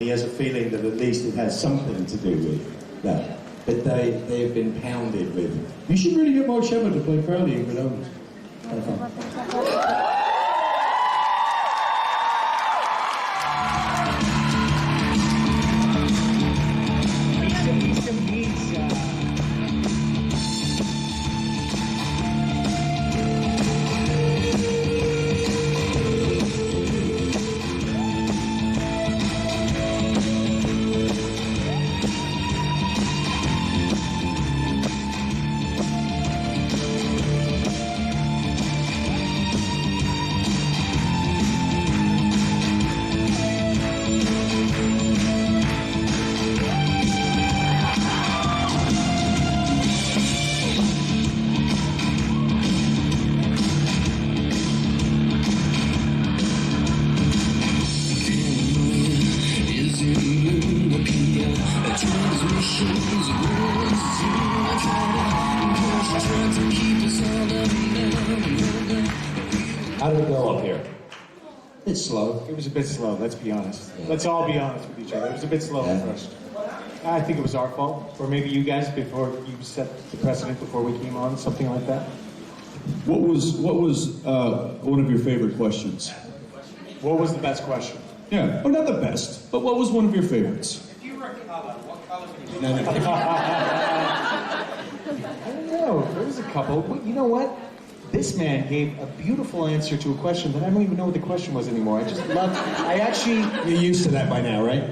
He has a feeling that at least it has something to do with that. But they have been pounded with. You should really get Mark Shepard to play Crowley in Good Omens. Have fun. Jensen Misha. How did it go up here? It's slow. It was a bit slow, let's be honest. Let's all be honest with each other. It was a bit slow at first. I think it was our fault, or maybe you guys, before you set the precedent before we came on, something like that. What was one of your favorite questions? What was the best question? Yeah, oh, not the best, but what was one of your favorites? If you were a color, what color would you be? No. I don't know, there was a couple, but you know what? This man gave a beautiful answer to a question that I don't even know what the question was anymore. You're used to that by now, right?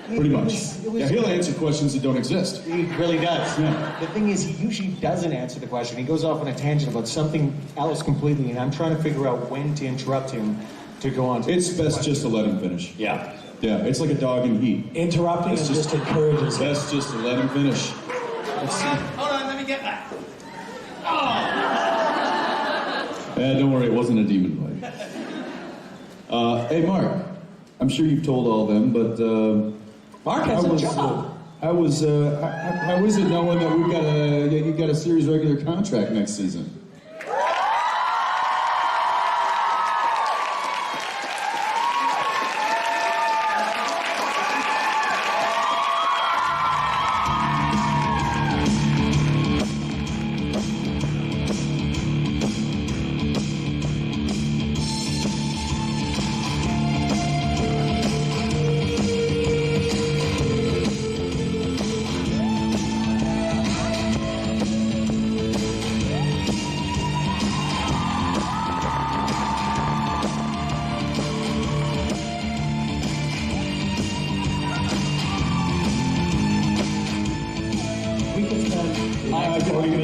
Pretty much. It was Yeah, he'll answer questions that don't exist. He really does. Yeah. The thing is, he usually doesn't answer the question. He goes off on a tangent about something else completely, and I'm trying to figure out when to interrupt him to go on to It's best just to let him finish. Yeah. Yeah, it's like a dog in heat. Interrupting It's him just encourages him. Best just to let him finish. Hold on, let me get that. Don't worry, it wasn't a demon bite. Hey, Mark, I'm sure you've told all them, but Mark has a job. how is it knowing that you got a series regular contract next season?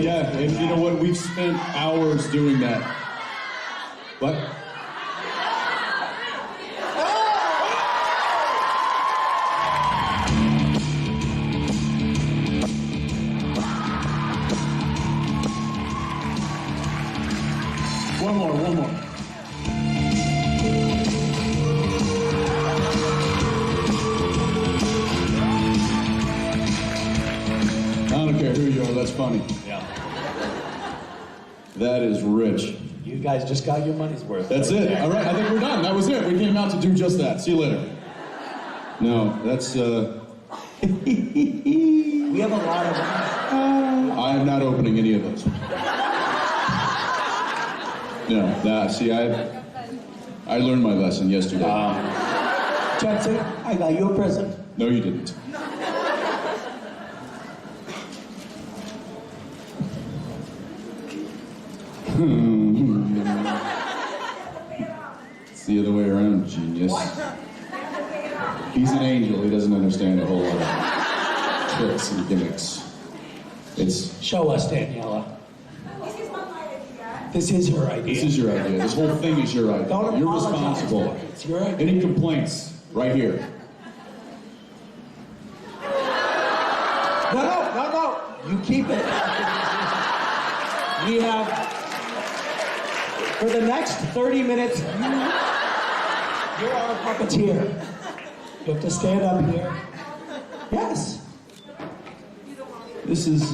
Yeah, and you know what? We've spent hours doing that. What? One more. I don't care who you are, that's funny. Yeah. That is rich. You guys just got your money's worth. That's it. All right, I think we're done. That was it. We came out to do just that. See you later. No, that's, We have a lot of... I am not opening any of those. No, see, I learned my lesson yesterday. Jensen, I got you a present. No, you didn't. It's the other way around, genius. He's an angel. He doesn't understand a whole lot of tricks and gimmicks. It's... Show us, Daniela. This is not my idea. This is her idea. This is your idea. This whole thing is your idea. Don't You're apologize responsible. for it. It's your idea. Any complaints, right here. No. You keep it. We have, for the next 30 minutes, you're our puppeteer. You have to stand up here. Yes. This is,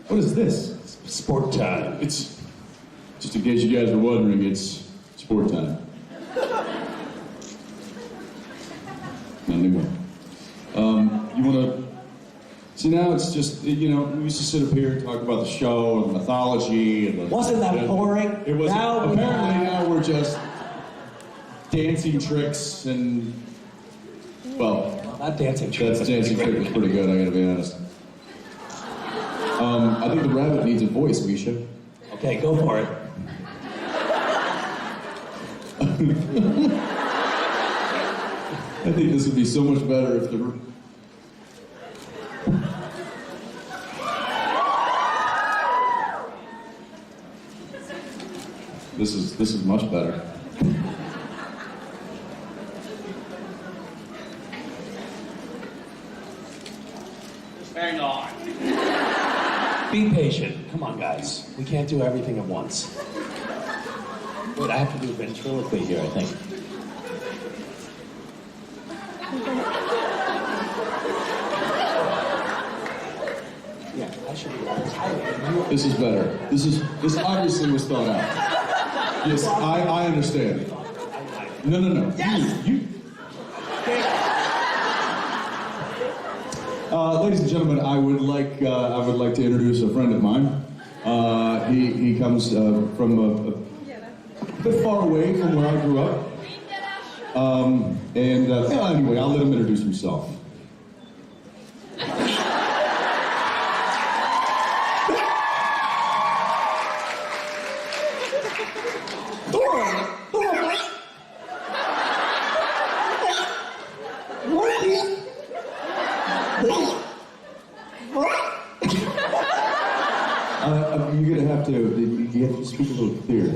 what is this? Sport time. It's, just in case you guys were wondering, it's sport time. And anymore. You want to... See, now it's just, you know, we used to sit up here and talk about the show and the mythology and the... Wasn't that boring? It was. Now Apparently now we're just dancing tricks and... Well, that dancing trick. that dancing trick was pretty good, I gotta be honest. I think the rabbit needs a voice, Misha. Okay, go for it. I think this would be so much better if the... This is much better. Just hang on. Be patient. Come on, guys. We can't do everything at once. Wait, I have to do ventriloquy here, I think. Yeah, I should do that. This is better. This obviously was thought out. Yes, I understand. No. Yes! You. Ladies and gentlemen, I would like to introduce a friend of mine. He comes from a bit far away from where I grew up. Anyway, I'll let him introduce himself. You're gonna have to. You have to speak a little clearer.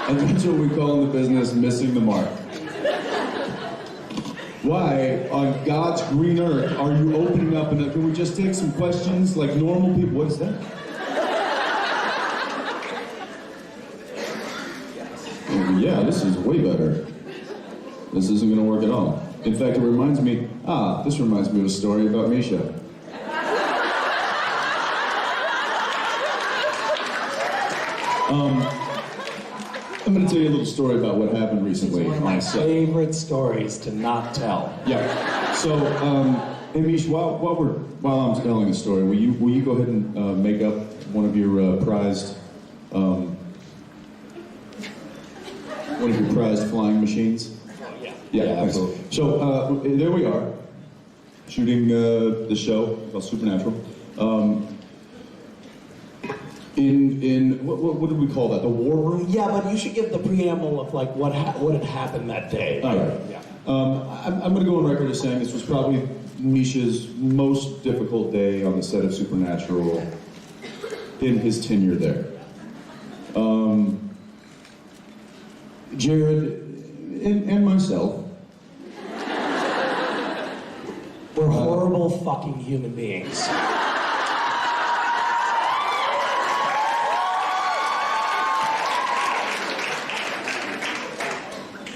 And that's what we call in the business missing the mark. Why, on God's green earth, are you opening up and can we just take some questions like normal people? What is that? Yeah, this is way better. This isn't going to work at all. In fact, it reminds me, this reminds me of a story about Misha. I'm going to tell you a little story about what happened recently. It's one of my favorite stories to not tell. Yeah. So, hey Mish, while I'm telling the story, will you go ahead and make up one of your prized flying machines? Yeah, absolutely. So there we are, shooting the show called Supernatural. In what did we call that? The war room? Yeah, but you should give the preamble of like what had happened that day. All right. Yeah. I'm going to go on record as saying this was probably Misha's most difficult day on the set of Supernatural in his tenure there. Jared and myself. We're horrible fucking human beings.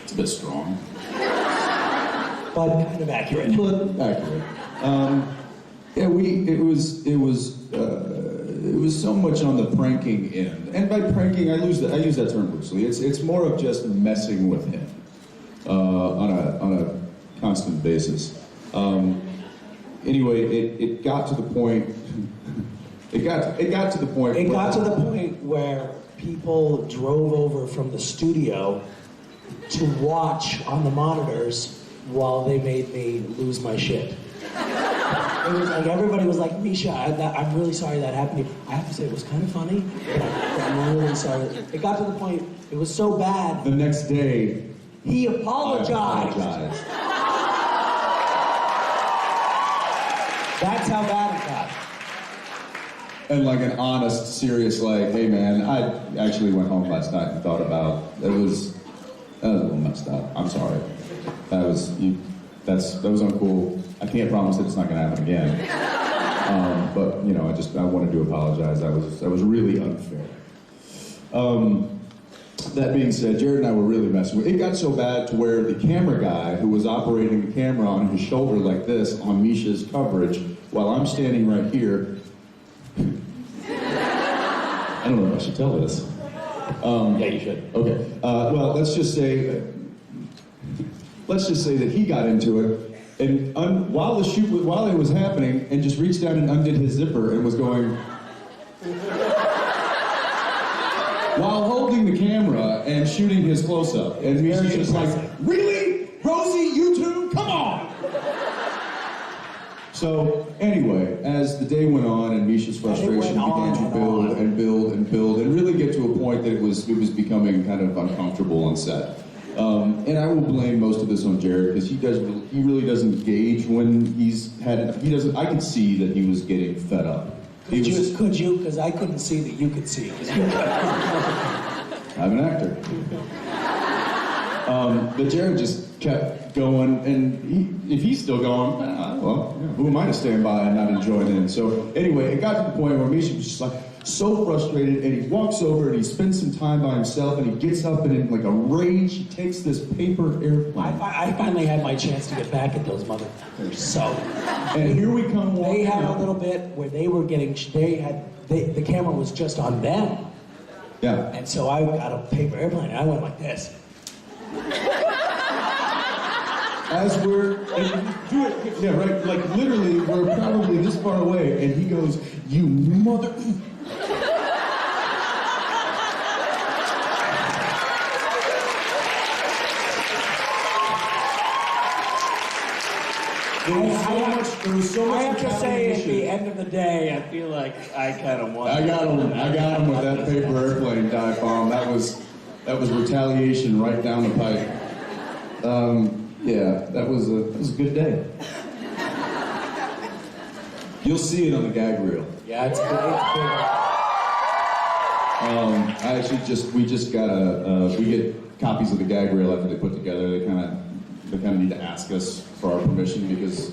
It's a bit strong. But kind of accurate. But accurate. It was so much on the pranking end, and by pranking, I use that term loosely. It's more of just messing with him on a constant basis. Anyway, it got to the point. It got to the point. It got to the point where people drove over from the studio to watch on the monitors while they made me lose my shit. It was like everybody was like, Misha, I'm really sorry that happened to you. I have to say it was kind of funny, but I'm really sorry. It got to the point, it was so bad. The next day, He apologized. That's how bad it got. And like an honest, serious, like, hey man, I actually went home last night and thought about, that was a little messed up. I'm sorry. That was, you that was uncool. I can't promise that it's not going to happen again. But you know, I wanted to apologize. That was really unfair. That being said, Jared and I were really messing with it. It got so bad to where the camera guy who was operating the camera on his shoulder like this on Misha's coverage, while I'm standing right here. I don't know if I should tell this. Yeah, you should. Okay. Well, let's just say that he got into it, and while it was happening, and just reached down and undid his zipper and was going. While holding the camera and shooting his close-up. And Misha's just like, really? Rosie, you two? Come on! So, anyway, as the day went on and Misha's frustration began to build and build and build and really get to a point that it was becoming kind of uncomfortable on set. And I will blame most of this on Jared because he really doesn't gauge when he's had enough. I could see that he was getting fed up. Could you? Because I couldn't see that you could see. I'm an actor. But Jared just kept going, and if he's still going, well, who am I to stand by and not enjoy it? So anyway, it got to the point where Misha was just like so frustrated, and he walks over and he spends some time by himself, and he gets up and in like a rage, he takes this paper airplane. I finally had my chance to get back at those motherfuckers. So, and here we come. They had a little bit where they were getting. The camera was just on them. Yeah. And so I got a paper airplane, and I went like this. As yeah, right, like literally, we're probably this far away, and he goes, "You mother." There was so much. I have to say, at the end of the day, I feel like I kind of won. I got him with that paper airplane dive bomb. That was retaliation right down the pipe. Yeah, that was a good day. You'll see it on the gag reel. Yeah, it's good. We get copies of the gag reel after they put together. They kind of need to ask us for our permission because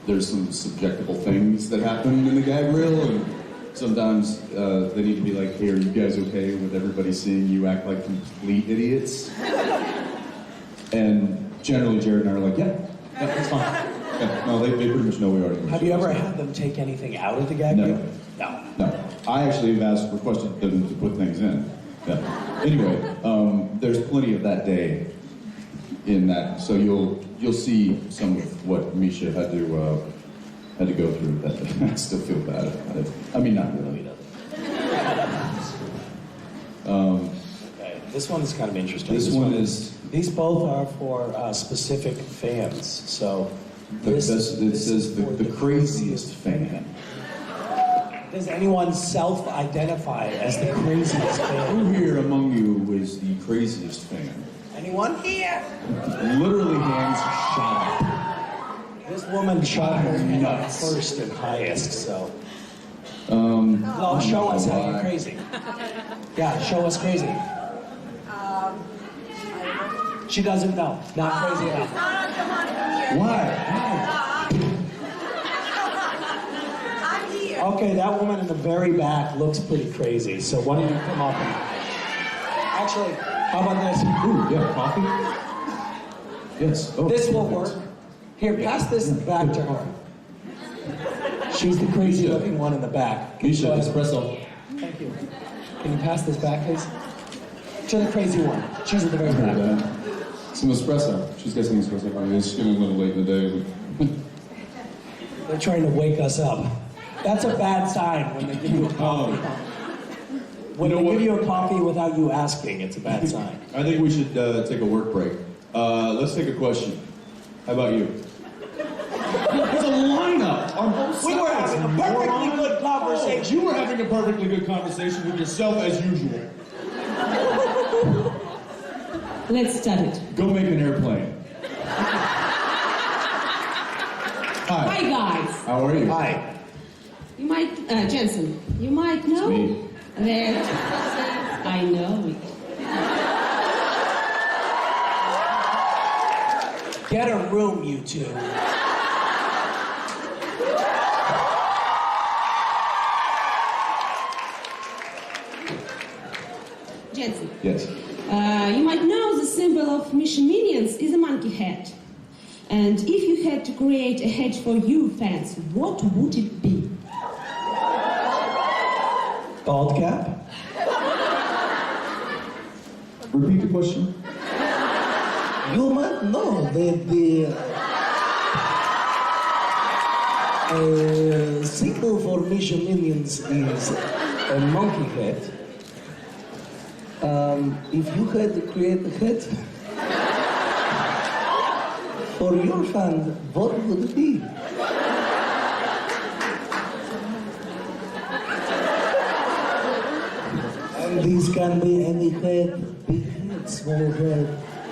there's some subjectable things that happen in the gag reel, and sometimes they need to be like, "Hey, are you guys okay with everybody seeing you act like complete idiots?" And generally, Jared and I are like, "Yeah, that's fine." Yeah, no, they pretty much know we already know. Have you ever had them take anything out of the gag reel? No. I actually have requested them to put things in. Yeah. Anyway, there's plenty of that day in that, so you'll see some of what Misha had to go through. That I still feel bad about it. I mean, not really. Okay, this one is kind of interesting. This one is. These both are for specific fans. So It says the craziest fan. Does anyone self-identify as the craziest fan? Who here among you is the craziest fan? Anyone here? Literally hands shot up. This woman shot her hand up first and highest, so. Well, show us how you're crazy. Yeah, show us crazy. She doesn't know. Not crazy enough. Why? I'm here. Okay, that woman in the very back looks pretty crazy, so why don't you come up and... Actually, how about this? Ooh, yeah, coffee? Yes. Oh, This will work. Here, pass this back to her. She's the crazy looking one in the back. Misha, espresso. Thank you. Can you pass this back, please? To the crazy one. She's at the very back. Some espresso. She's got some espresso. It's getting a little late in the day. They're trying to wake us up. That's a bad sign when they give you a coffee. When they give you a coffee without you asking, it's a bad sign. I think we should take a work break. Let's take a question. How about you? There's a lineup on both sides. We were having a perfectly good conversation. You were having a perfectly good conversation with yourself as usual. Let's start it. Go make an airplane. Hi. Hi, guys. How are you? Hi. You might, Jensen, you might know me. that I know it. Get a room, you two. Jensen, Yes. you might know the symbol of Misha Minions is a monkey head. And if you had to create a head for you fans, what would it be? Bald cap? Repeat the question. You might know that the symbol for Misha Minions is a monkey head. If you had to create a head for your fan, what would it be? And these can be any head, big head, small head,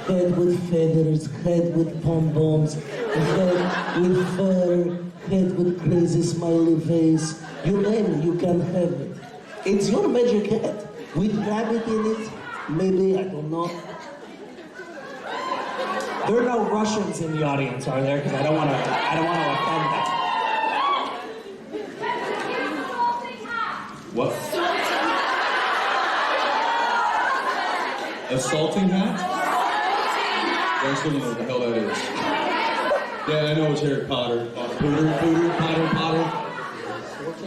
head with feathers, head with pom-poms, head with fur, head with crazy smiley face. You name it, you can have it. It's your magic head with rabbit in it. Maybe, I don't know. There are no Russians in the audience, are there? Because I don't want to offend them. What? A salting hat? Yeah, I still don't know what the hell that is. Yeah, I know it's Harry Potter. Potter.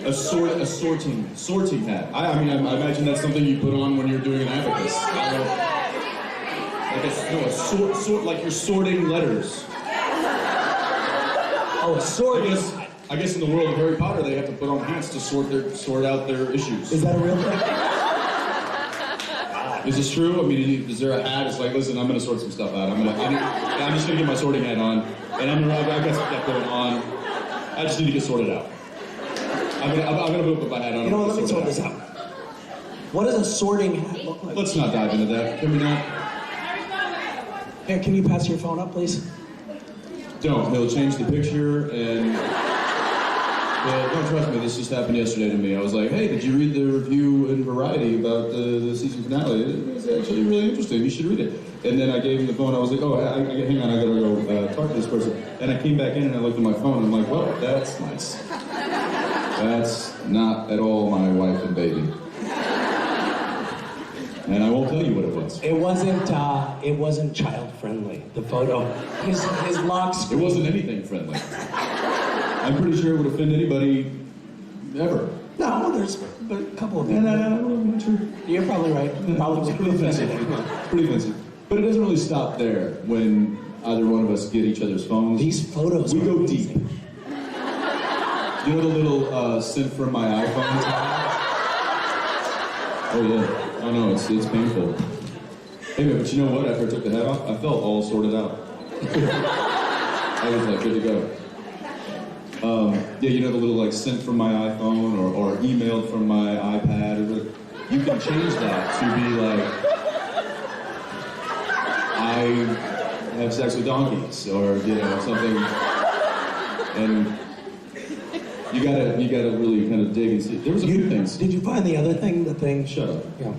A sorting hat. I imagine that's something you put on when you're doing an abacus. Like you're sorting letters. Oh, a sword. I guess in the world of Harry Potter, they have to put on hats to sort out their issues. Is that a real thing? Is this true? I mean, is there a hat? It's like, listen, I'm going to sort some stuff out. I'm just going to get my sorting hat on, and I got some stuff going on. I just need to get sorted out. I'm gonna put my hat on. You know what? Let me sort this out. What does a sorting hat look like? Let's not dive into that. Can we not? Here, can you pass your phone up, please? Don't. He'll change the picture and... Well, don't trust me, this just happened yesterday to me. I was like, hey, did you read the review in Variety about the season finale? It's actually really interesting, you should read it. And then I gave him the phone, I was like, oh, hang on, I gotta go talk to this person. And I came back in and I looked at my phone and I'm like, well, that's nice. That's not at all my wife and baby. And I won't tell you what it was. It wasn't child friendly, the photo. His lock screen. It wasn't anything friendly. I'm pretty sure it would offend anybody ever. No, there's a couple of people. No, I'm not sure. You're probably right. Probably It's pretty offensive. It's pretty offensive. But it doesn't really stop there when either one of us get each other's phones. These photos we are go amazing. deep. You know the little sent from my iPhone tab? Oh yeah. Oh no, it's painful. Hey man, but you know what? After I took the hat off, I felt all sorted out. I was like good to go. Yeah, you know the little like sent from my iPhone or emailed from my iPad. You can change that to be like, I have sex with donkeys, or you know something, and you gotta really kind of dig and see. There was a few things. Did you find the other thing? The thing? Shut up. Yeah.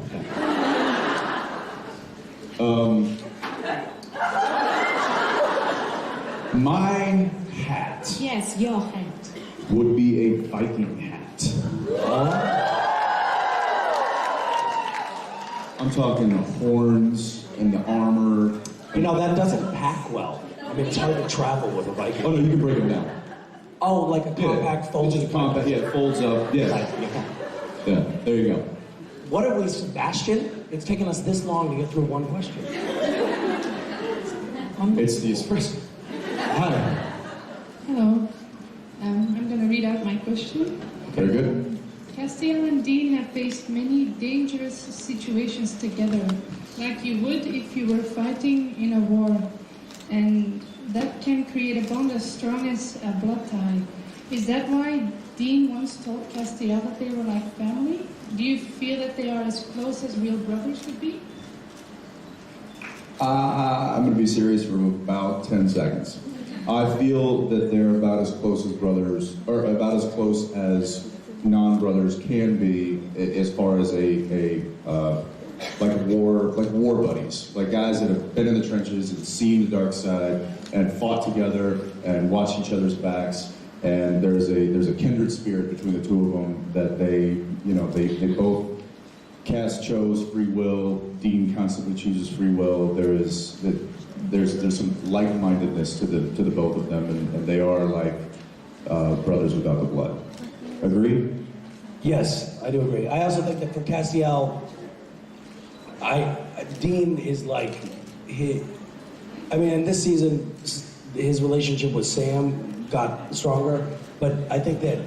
Okay. My hat Yes, your hat. would be a Viking hat. I'm talking the horns and the armor. You know, that doesn't pack well. I mean, it's hard to travel with a Viking. Oh no, you can break them down. Oh, like a compact folded. It's just compact. Yeah, it folds up. Yeah. Yeah. There you go. What are we, Sebastian? It's taken us this long to get through one question. It's the espresso. Hi. Hello. I'm going to read out my question. Very good. Castiel and Dean have faced many dangerous situations together, like you would if you were fighting in a war. And that can create a bond as strong as a blood tie. Is that why Dean once told Castiel that they were like family? Do you feel that they are as close as real brothers would be? I'm going to be serious for about 10 seconds. I feel that they're about as close as brothers, or about as close as non-brothers can be, as far as like war buddies, like guys that have been been in the trenches and seen the dark side and fought together and watched each other's backs. And there's a kindred spirit between the two of them that they both. Cass chose free will. Dean constantly chooses free will. There's some like-mindedness to the both of them, and they are like brothers without the blood. Agree? Yes, I do agree. I also think that for Castiel, Dean is like in this season, his relationship with Sam got stronger, but I think that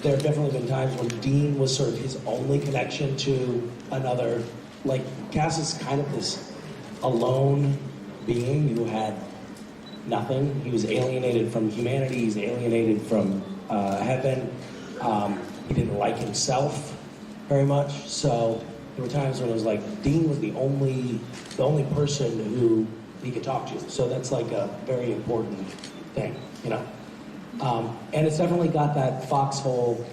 there have definitely been times when Dean was sort of his only connection to another. Like, Cass is kind of this alone being who had nothing. He was alienated from humanity. He's alienated from heaven. He didn't like himself very much. So there were times when it was like Dean was the only person who he could talk to. So that's like a very important thing, you know. And it's definitely got that foxhole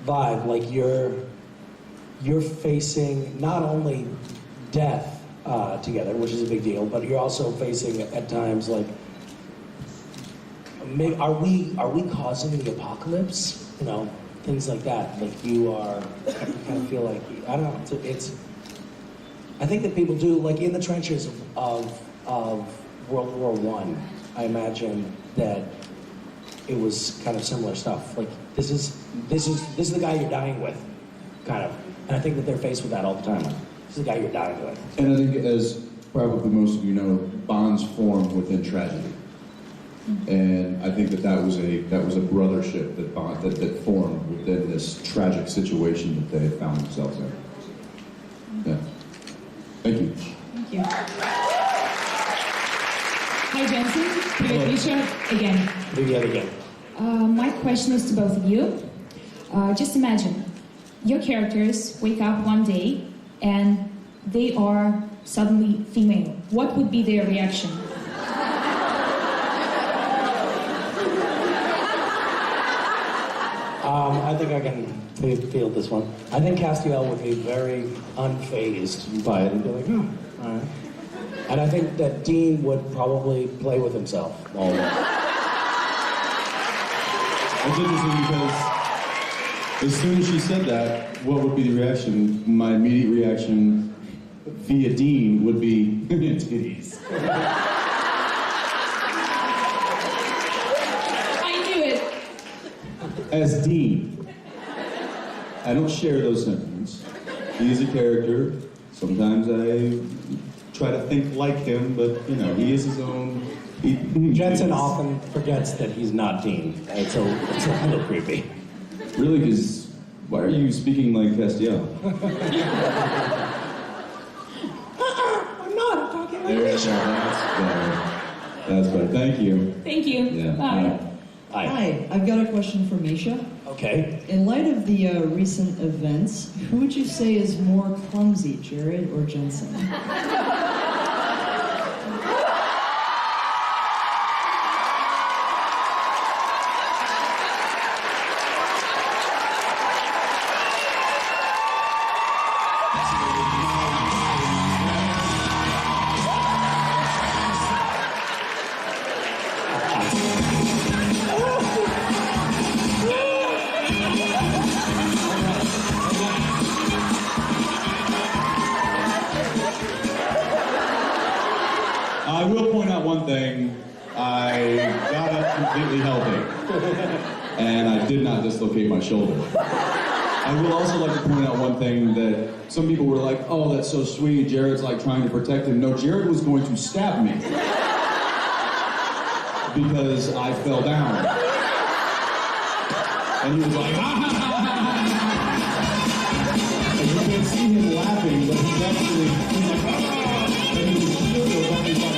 vibe. Like you're facing not only death together, which is a big deal, but you're also facing at times like, are we causing the apocalypse? You know, things like that. Like you kind of feel like, I don't know. It's I think that people do, like in the trenches of World War I imagine that it was kind of similar stuff. Like this is the guy you're dying with, kind of. And I think that they're faced with that all the time. Like, this is the guy you're dying with. And I think, as probably most of you know, bonds form within tragedy. And I think that was a brothership that formed within this tragic situation that they had found themselves in. Yeah. Thank you. Thank you. Hi, Jensen. Привет, Misha. Again. Привет again. My question is to both of you. Just imagine, your characters wake up one day and they are suddenly female. What would be their reaction? I think I can field this one. I think Castiel would be very unfazed by it and be like, oh, all right. And I think that Dean would probably play with himself all day. It's interesting because as soon as she said that, what would be the reaction? My immediate reaction via Dean would be titties. I knew it. As Dean, I don't share those sentiments. He is a character. Sometimes I try to think like him, but you know, he is his own. Jensen often forgets that he's not Dean. It's a little creepy. Really, because why are you speaking like Castiel? I'm not. I'm talking like There, this. that's better. Thank you. Thank you. Yeah. Bye. Hi, I've got a question for Misha. Okay. In light of the recent events, who would you say is more clumsy, Jared or Jensen? I will point out one thing. I got up completely healthy, and I did not dislocate my shoulder. I will also like to point out one thing that some people were like, oh, that's so sweet, Jared's like trying to protect him. No, Jared was going to stab me because I fell down. And he was like, ha ha ha ha. And you can see him laughing, but he's actually, he's like, ah. And he was shielded, but he's like,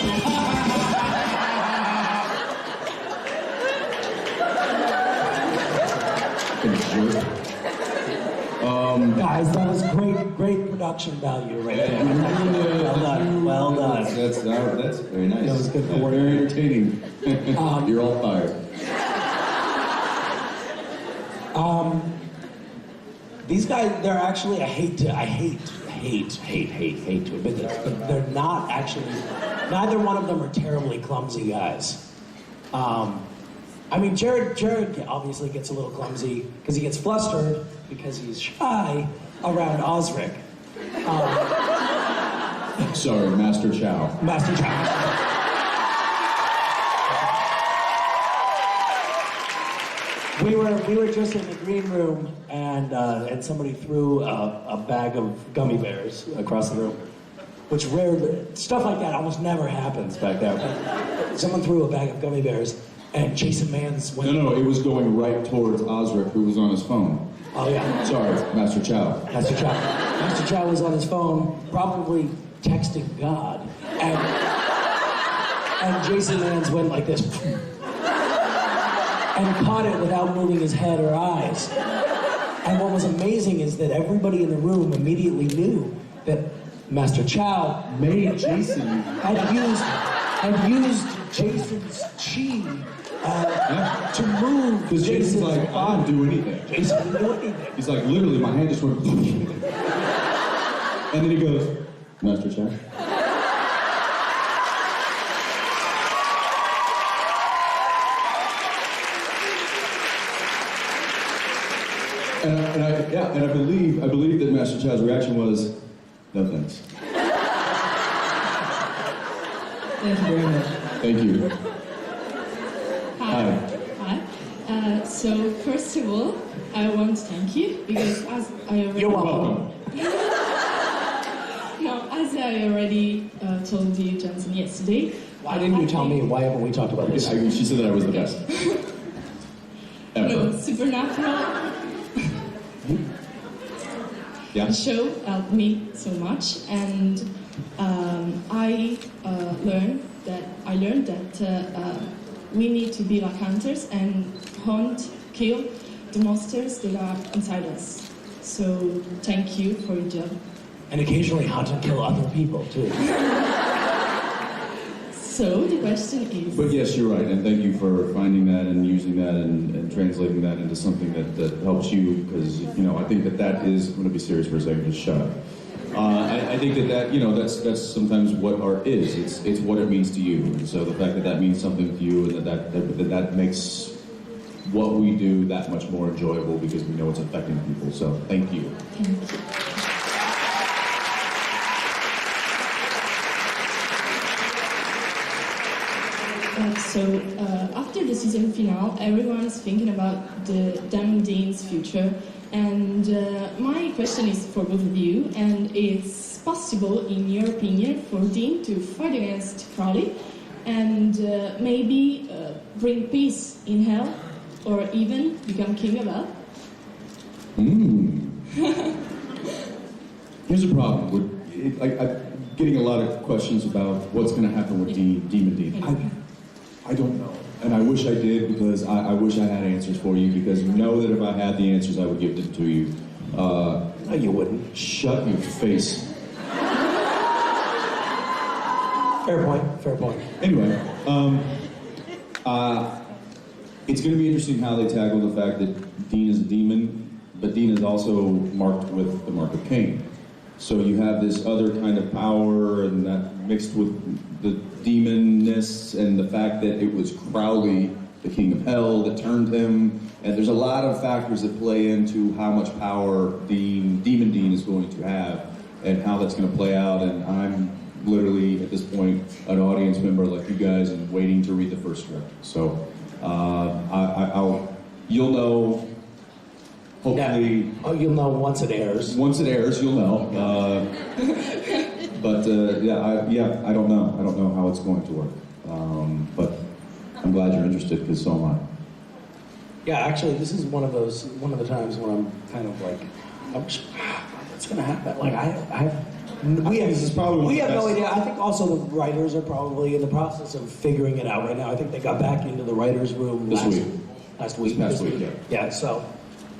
Guys, that was great production value right there. Well done. That's very nice. That was good That's work. very entertaining. You're all fired. These guys, they're actually, I hate hate to admit this, but they're not actually, neither one of them are terribly clumsy guys. I mean, Jared obviously gets a little clumsy because he gets flustered because he's shy around Osric. Sorry, Master Chow. Master Chow. We were just in the green room, and somebody threw a bag of gummy bears across the room, which stuff like that almost never happens back there. But someone threw a bag of gummy bears, and Jason Mans went. No, it was going right towards Osric, who was on his phone. Oh yeah. Sorry, Master Chow. Master Chow. Master Chow was on his phone, probably texting God, and Jason Mans went like this. And caught it without moving his head or eyes. And what was amazing is that everybody in the room immediately knew that Master Chow Made Jason. had used Jason's chi to move. Because Jason's like, I didn't do anything. Jason didn't do anything. He's like, literally, my hand just went. And then he goes, Master Chow. And I believe that Master Chow's reaction was, no thanks. Thank you very much. Thank you. Hi. So first of all, I want to thank you because as I already You're welcome. As I already told you, Jensen, yesterday. Why didn't you tell me? Why haven't we talked about this? She said that I was the best. Ever. No, Supernatural Yeah. show helped me so much, and I learned that we need to be like hunters and hunt, kill the monsters that are inside us. So thank you for your job. And occasionally hunt and kill other people too. So the question is. But yes, you're right, and thank you for finding that and using that and translating that into something that helps you, because I think that is. I'm going to be serious for a second. Just shut up. I think that that's sometimes what art is. It's what it means to you, and so the fact that means something to you, and that makes what we do that much more enjoyable because we know it's affecting people. So thank you. Thank you. So after the season finale, everyone's thinking about the Damn Dean's future, and my question is for both of you, and it's possible, in your opinion, for Dean to fight against Crowley and maybe bring peace in hell, or even become king of hell? Here's the problem. I'm getting a lot of questions about what's going to happen with Demon Dean. I don't know. And I wish I did, because I wish I had answers for you, because you know that if I had the answers, I would give them to you. No, you wouldn't. Shut your face. Fair point. Anyway, it's going to be interesting how they tackle the fact that Dean is a demon, but Dean is also marked with the mark of Cain. So you have this other kind of power, and that mixed with the demonness and the fact that it was Crowley, the king of hell, that turned him. And there's a lot of factors that play into how much power Demon Dean is going to have and how that's going to play out. And I'm literally, at this point, an audience member like you guys and waiting to read the first script. So you'll know. Hopefully, you'll know once it airs. Once it airs, you'll know. I don't know. I don't know how it's going to work. But I'm glad you're interested, because so am I. Yeah, actually, this is one of the times when I'm kind of like, what's going to happen? Like, we have no idea. I think also the writers are probably in the process of figuring it out right now. I think they got back into the writers' room This past week. This past week, yeah. Yeah, so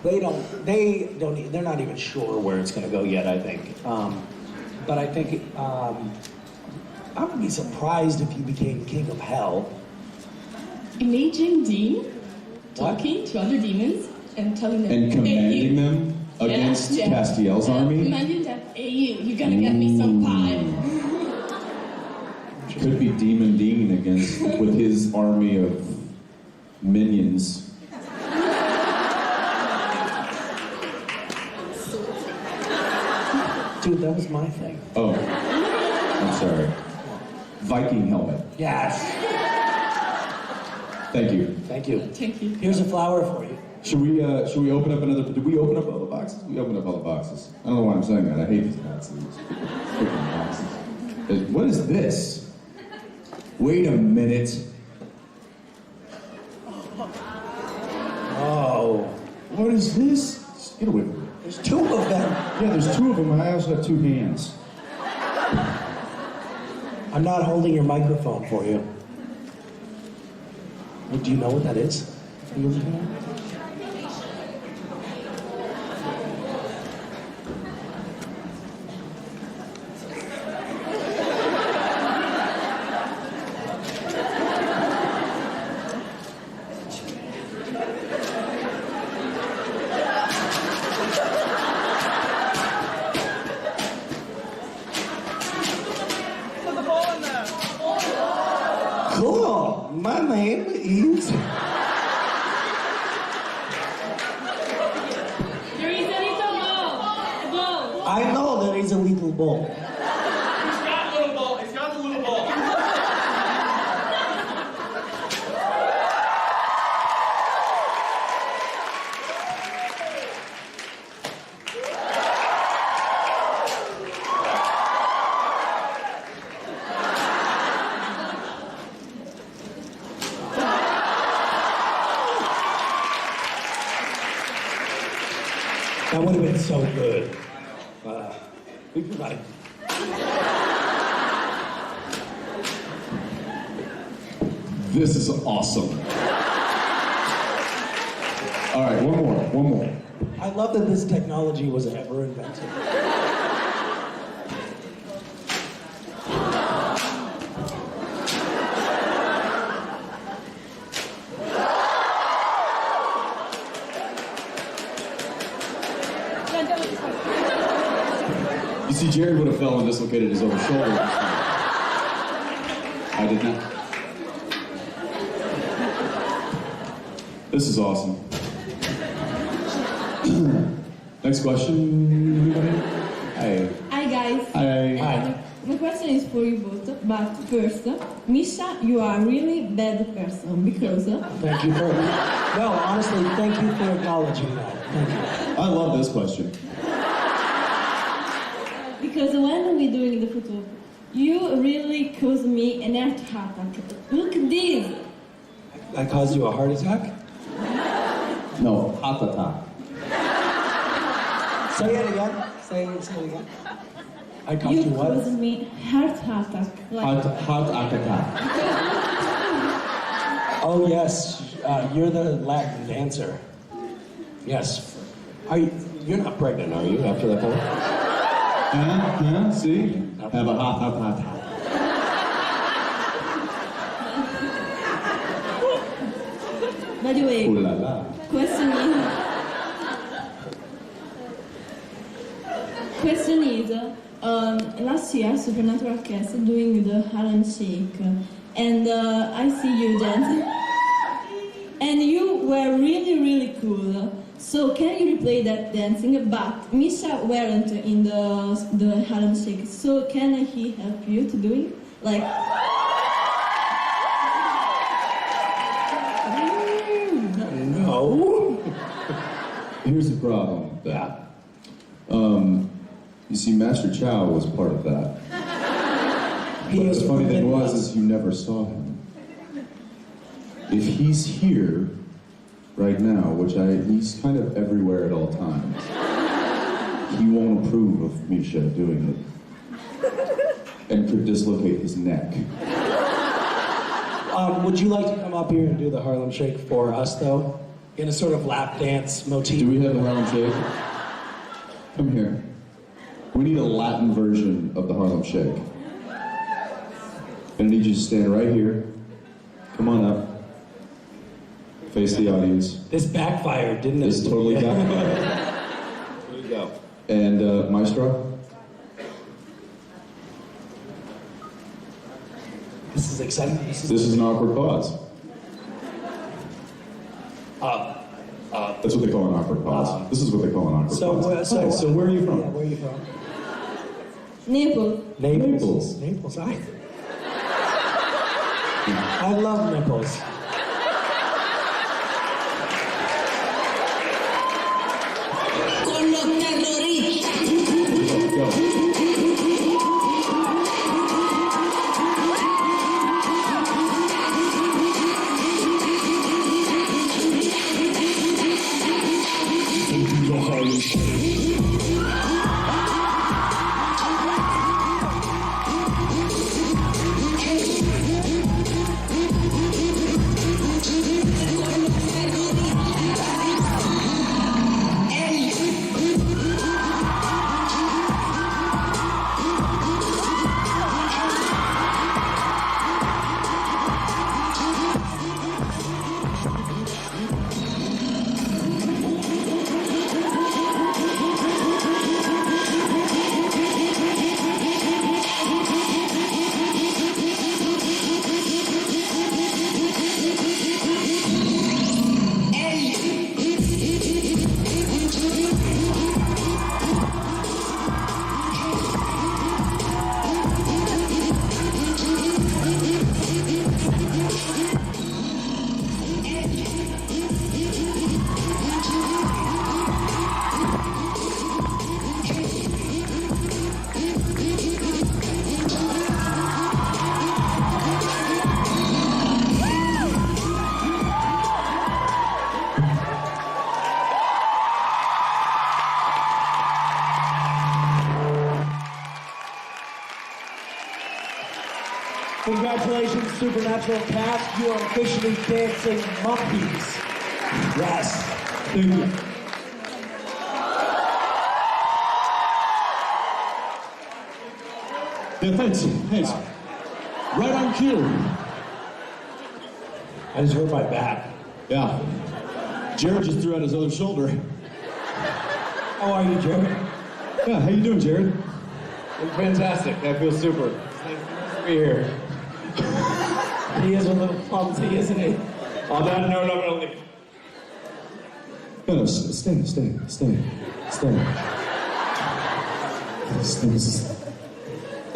they're not even sure where it's going to go yet, I think. But I think I would be surprised if you became king of hell. Imagine Dean talking to other demons and telling them... And commanding them against Castiel's army? Commanding them hey, you gotta get me some pie. Could be Demon Dean against with his army of minions. Dude, that was my thing. Oh, I'm sorry. Viking helmet. Yes. Thank you. Thank you. Thank you. Here's a flower for you. Should we open up another? Did we open up all the boxes? We opened up all the boxes. I don't know why I'm saying that. I hate these boxes. Freaking boxes. What is this? Wait a minute. Oh. What is this? Just get away from me. There's two of them. Yeah, there's two of them, and I also have two hands. I'm not holding your microphone for you. Do you know what that is? Cool. My name is. There is a little ball. I know there is a little ball. He's got a little ball. He's got a little ball. That would have been so good. We got it. This is awesome. All right, one more. I love that this technology was ever invented. You see, Jared would have fell and dislocated his own shoulder. I did not. This is awesome. Next question, everybody? Hi. Hi guys. Hi. My question is for you both, but first, Misha, you are a really bad person because Thank you for. No, honestly, thank you for acknowledging that. Thank you. I love this question. because when we're doing the photo, you really caused me an heart attack. Look at this. I caused you a heart attack? No, heart attack. Say it again. Say it again. I caused you what? caused me heart attack. Heart attack. Oh yes, you're the Latin dancer. Yes. You're not pregnant, are you? After that point? See? Have a heart attack. By the way, Ooh la la. question is, last year Supernatural Cast doing the Harlem Shake, and I see you dancing, and you were really cool. So can you replay that dancing? But Misha weren't in the Harlem Shake, so can he help you to do it? Like. No. Here's the problem. Yeah. You see, Master Chow was part of that. But the funny thing is you never saw him. If he's here right now, he's kind of everywhere at all times, he won't approve of Misha doing it. And could dislocate his neck. Would you like to come up here and do the Harlem Shake for us, though? In a sort of lap dance motif? Do we have a Harlem Shake? Come here. We need a Latin version of the Harlem Shake. I need you to stand right here. Come on up. Face the audience. This backfired, didn't it? This totally backfired. Here you go. And Maestro, This is exciting. This is an awkward pause. That's what they call an awkward pause. This is what they call an awkward pause. Hi, so where are you from? Yeah, where are you from? Naples. Naples. Naples. I love Naples. Con los terroristas. Go. Congratulations, Supernatural cast. You are officially dancing monkeys. Yes. Thank you. Yeah, thanks. Thanks. Right on cue. I just hurt my back. Yeah. Jared just threw out his other shoulder. How are you, Jared? Yeah, how you doing, Jared? I'm fantastic. I feel super. It's nice to be here. He is a little clumsy, isn't he? On that note, I'm gonna leave. No, stay. Is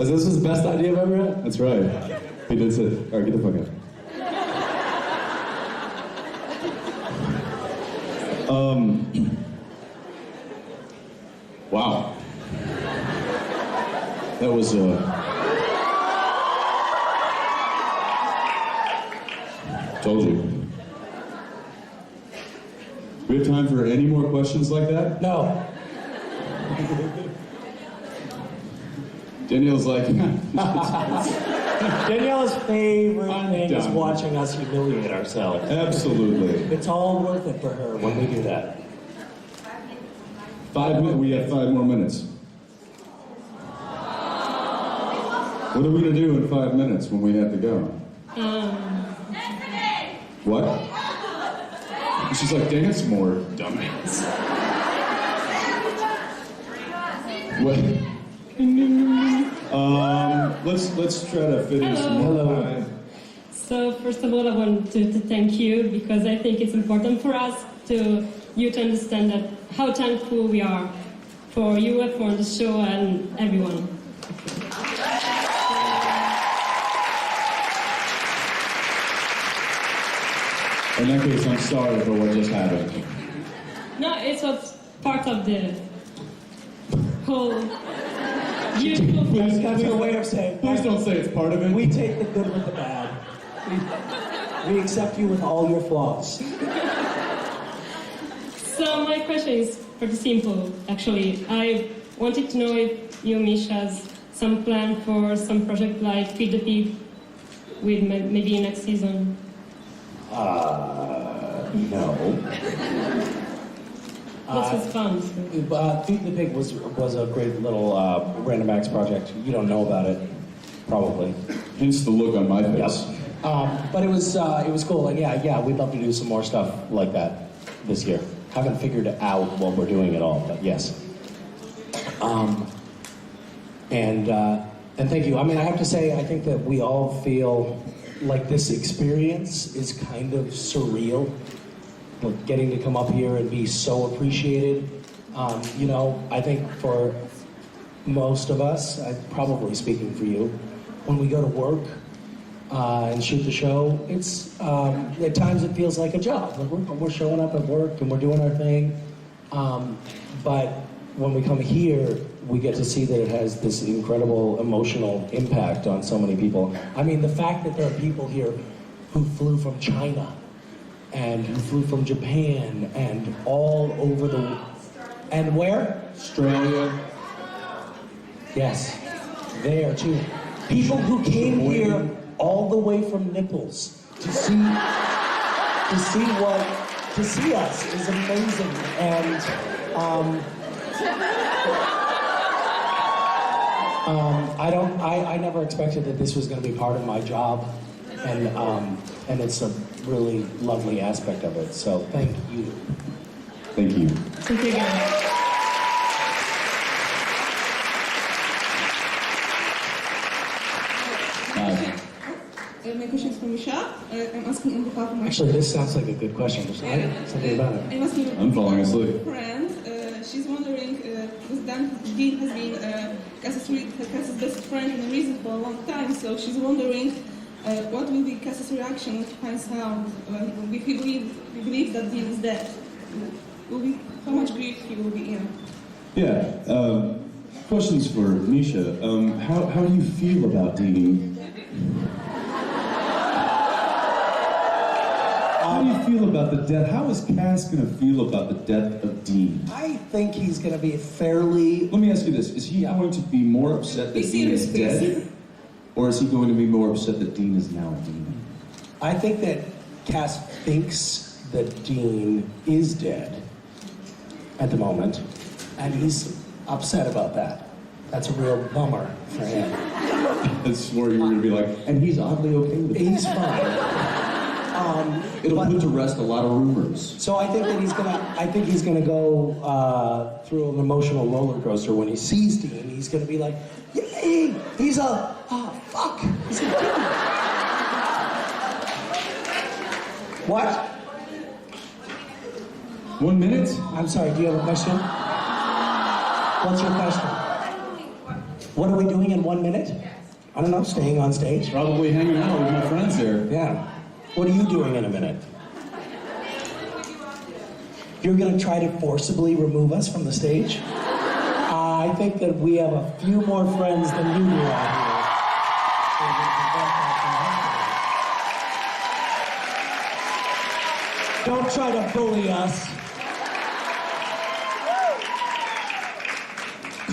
this his best idea I've ever had? That's right. He did say, all right, get the fuck out. Wow. That was, told you. We have time for any more questions like that? No. Danielle's like, Danielle's favorite I'm thing is done. watching us humiliate ourselves. absolutely. It's all worth it for her when we do that. 5 minutes, we have 5 more minutes. What are we gonna do in 5 minutes when we have to go? What? She's like, dance more, dumbass. What? Let's try to fit in some more time. So first of all, I want to thank you because I think it's important for us to understand that how thankful we are for you, for the show, and everyone. In that case, I'm sorry for what just happened. No, it was part of the whole beautiful That's her way of saying. Please don't say it's part of it. We take the good with the bad. We accept you with all your flaws. So my question is pretty simple, actually. I wanted to know if you, Misha, has some plan for some project like Feed the Pig with maybe next season. No. This was fun. Feed the Pig was a great little Random Acts project. You don't know about it, probably. Hence the look on my face. But it was cool, and yeah, we'd love to do some more stuff like that this year. Haven't figured out what we're doing at all, but yes. And thank you. I mean, I have to say, I think that we all feel like this experience is kind of surreal. Like getting to come up here and be so appreciated. You know, I think for most of us, I'm probably speaking for you, when we go to work and shoot the show, it's at times it feels like a job. Like we're showing up at work and we're doing our thing. But when we come here, we get to see that it has this incredible emotional impact on so many people. I mean, the fact that there are people here who flew from China and who flew from Japan and all over the... And where? Australia. Yes, there too. People who came here all the way from Nipples to see us is amazing. And I never expected that this was going to be part of my job, and it's a really lovely aspect of it. So thank you. Thank you. Thank you, guys. My question is for Misha. I'm asking on behalf of my... Actually, this sounds like a good question. There's something about it. I'm asking I'm falling asleep. friend. She's wondering, because Dean has been Cass's best friend and reason for a long time, so she's wondering what will be Cass's reaction if he finds out, if he believes that Dean is dead. How much grief he will be in? Yeah. Questions for Misha. How do you feel about Dean? How do you feel about the death? How is Cass going to feel about the death of Dean? I think he's going to be fairly... Let me ask you this. Is he going to be more upset that Dean is dead? Or is he going to be more upset that Dean is now Dean? I think that Cass thinks that Dean is dead at the moment, and he's upset about that. That's a real bummer for him. That's where you were going to be like, and he's oddly okay with it. He's fine. It'll put to rest a lot of rumors. So I think that he's gonna go through an emotional roller coaster when he sees Dean. He's gonna be like, yay! He's a fuck! He's a Dean. What? 1 minute? I'm sorry, do you have a question? What's your question? What are we doing in 1 minute? I don't know, staying on stage? Probably hanging out with my friends here. Yeah. What are you doing in a minute? You're going to try to forcibly remove us from the stage? I think that we have a few more friends than you do out here. Don't try to bully us.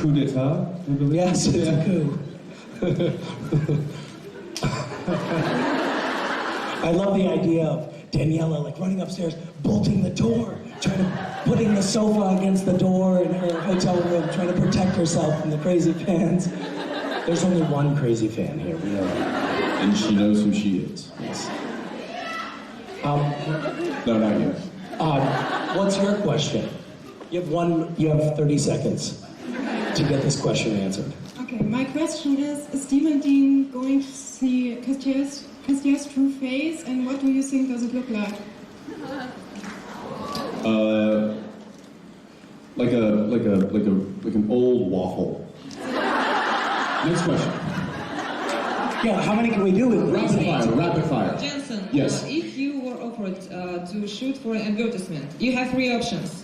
Coup d'etat? Yes, it's a coup. I love the idea of Daniela like running upstairs, bolting the door, putting the sofa against the door in her hotel room, trying to protect herself from the crazy fans. There's only one crazy fan here, we know that. And she knows who she is. Yes. No, not yet. What's your question? You have 30 seconds to get this question answered. Okay, my question is Steve and Dean going to see Castiel's true face, and what do you think does it look like? Like an old waffle. Next question. Yeah, how many can we do with Rapid fire. Jensen, yes. If you were offered to shoot for an advertisement, you have 3 options.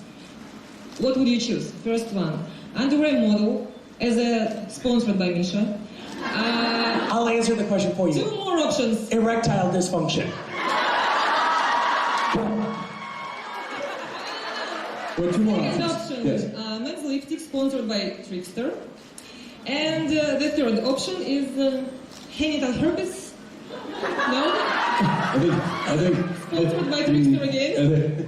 What would you choose? First one, underwear model, as a sponsored by Misha. I'll answer the question for you. 2 more options. Erectile dysfunction. Wait, 2 more Second options. option, Yes. men's lipstick sponsored by Trickster. And the third option is genital herpes. No? I think. Sponsored by Trickster again.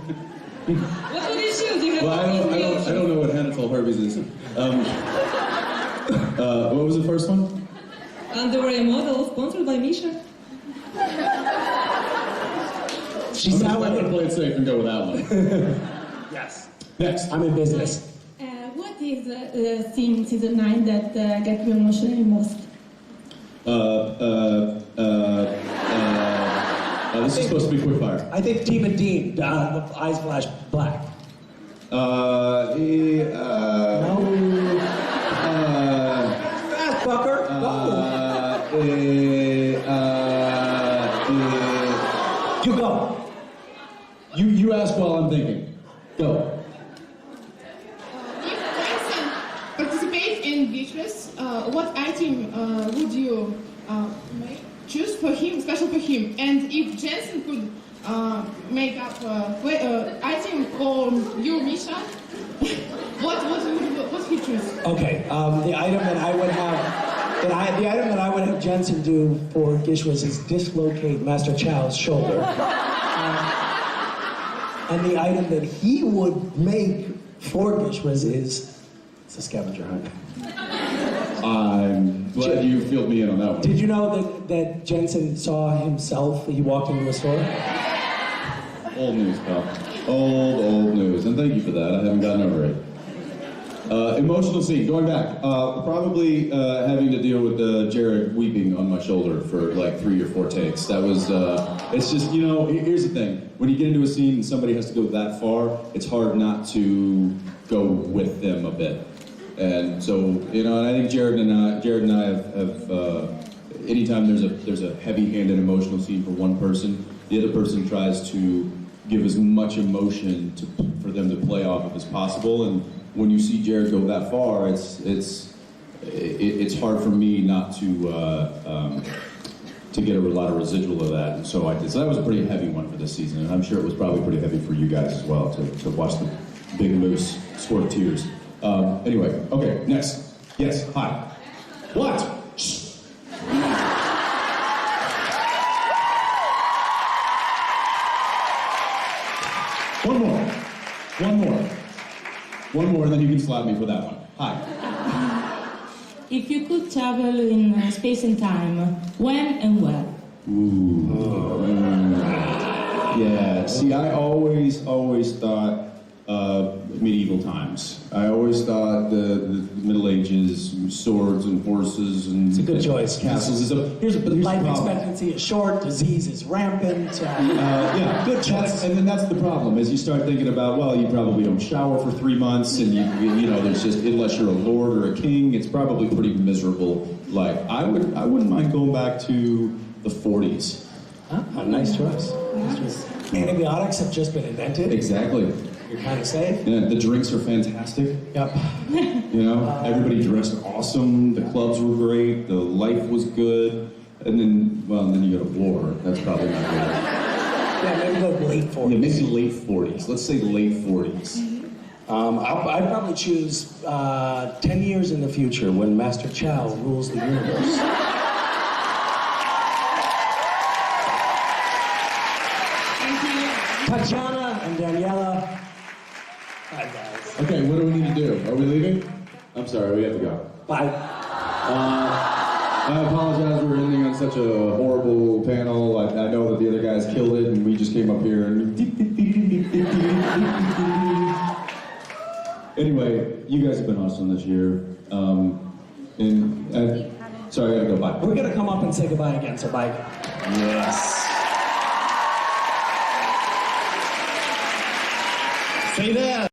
What would you choose? You have I don't know what genital herpes is. What was the first one? Underwear model sponsored by Misha. She's I'm gonna play it safe and go with that one. Yes. Next. I'm in business. What is the scene in season 9 that gets you emotionally most? This is supposed to be quick fire. I think Demon Dean, the eyes flash black. No. Fast, fucker. You go. You ask while I'm thinking. Go. If Jensen participate in Vietsub, what item would you choose for him, special for him? And if Jensen could make up item for you, Misha, what he choose? Okay, the item that I would have, Jensen do for Gishwas is dislocate Master Chow's shoulder. And the item that he would make for Gishwas is it's a scavenger hunt. I'm glad you filled me in on that one. Did you know that Jensen saw himself? He walked into a store. Old news, pal. Old news. And thank you for that. I haven't gotten over it. Emotional scene. Going back. Probably having to deal with Jared weeping on my shoulder for like 3 or 4 takes. That was. It's just, you know. Here's the thing. When you get into a scene and somebody has to go that far, it's hard not to go with them a bit. And so, you know, and I think Jared and I have anytime there's a heavy-handed emotional scene for one person, the other person tries to give as much emotion for them to play off of as possible. And when you see Jared go that far, it's hard for me not to get a lot of residual of that. And so I did. So that was a pretty heavy one for this season, and I'm sure it was probably pretty heavy for you guys as well to watch the big moose squirt tears. Anyway, okay, next. Yes, hi. What? Shh. One more, and then you can slap me for that one. Hi. If you could travel in space and time, when and where? Ooh. Yeah, see, I always thought medieval times. I always thought the Middle Ages, swords and horses and... It's a good choice. Castles. Here's life the problem. expectancy is short, disease is rampant. Yeah, good choice. And then that's the problem, is you start thinking about, well, you probably don't shower for 3 months, and you know, there's just, unless you're a lord or a king, it's probably pretty miserable. Like, I wouldn't mind going back to the 40s. Nice choice. Antibiotics have just been invented. Exactly. You're kind of safe. Yeah, the drinks are fantastic. Yep. You know, everybody dressed awesome. The clubs were great. The life was good. And then you go to war. That's probably not good. Yeah, maybe the late 40s. Yeah, maybe late 40s. Let's say late 40s. I'd probably choose 10 years in the future when Master Chow rules the universe. Tatiana and Daniela. Hi, guys. Okay, what do we need to do? Are we leaving? I'm sorry, we have to go. Bye. I apologize, we were ending on such a horrible panel. I know that the other guys killed it, and we just came up here and... Anyway, you guys have been awesome this year. Sorry, I gotta go. Bye. We're gonna come up and say goodbye again, so bye. Yes. Say that.